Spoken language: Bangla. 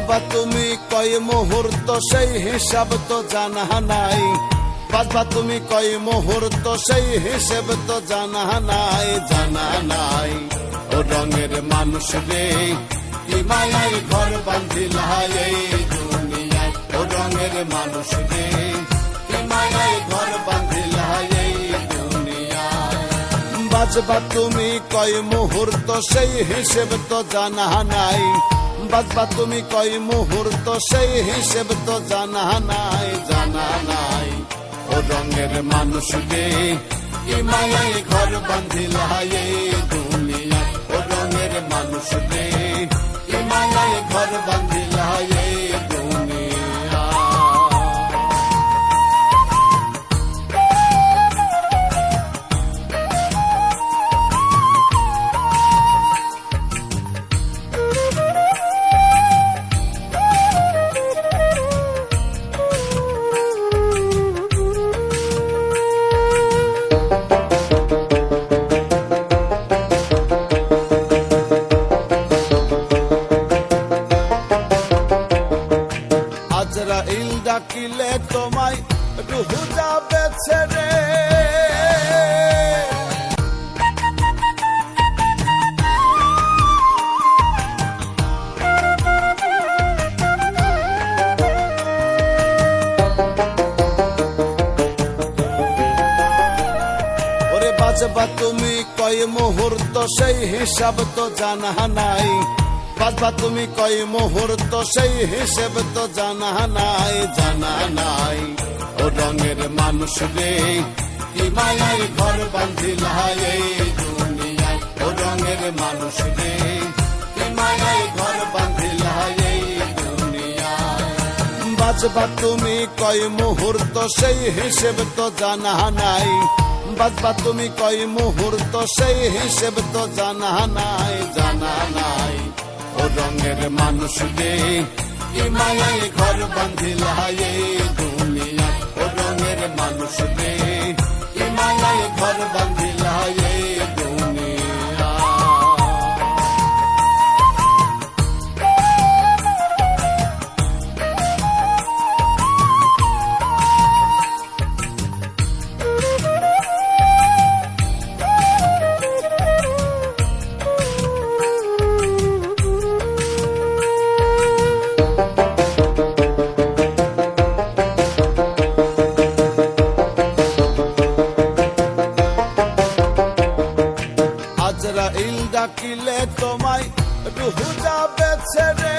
বাঁচবা তুমি কয় মুহূর্ত সেই হিসাব তো জানা নাই, বাঁচবা তুমি কয় মুহূর্ত সেই হিসেব তো জানা নাই, জানা নাই। ও রঙের মানুষ রে কি মায়ায় ঘর বাঁধিলা এই দুনিয়ায়, ও রঙের মানুষ রে কি মায়ায় ঘর বাঁধিলা এই দুনিয়ায়। বাঁচবা তুমি কয় মুহূর্ত সেই হিসেব তো জানা নাই, বাঁচবা তুমি কয় মুহূর্ত সেই হিসেব তো জানা নাই, জানা নাই। ও রঙের মানুষ রে কি মায়ায় ঘর বাঁধিলা এই দুনিয়ায়, ও রঙের মানুষ রে কি মায়ায় ঘর বাঁধিলা এই দুনিয়ায়। আজরাইল ডাকিলে তোমায় রুহ যাবে ছেড়ে, ওরে বাঁচবা তুমি কয় মুহূর্ত সেই হিসাব তো জানা নাই, বাঁচবা তুমি কয় মুহূর্ত সেই হিসেব তো জানা নাই, জানা নাই। ও রঙের মানুষ রে কি মায়ায় ঘর বাঁধিলা এই দুনিয়ায়, ও রঙের মানুষ রে কি মায়ায় ঘর বাঁধিলা এই দুনিয়ায়। বাঁচবা তুমি কয় মুহূর্ত সেই হিসেব তো জানা নাই, বাঁচবা তুমি কয় মুহূর্ত সেই হিসেব তো জানা নাই, জানা নাই। ও রঙের মানুষ রে কি মায়ায় ঘর বাঁধিলা এই দুনিয়ায়, ও রঙের মানুষ রে কি মায়ায় ঘর বাঁধিলা এই দুনিয়ায়। আজরাইল ডাকিলে তোমায় রুহ যাবে ছেড়ে,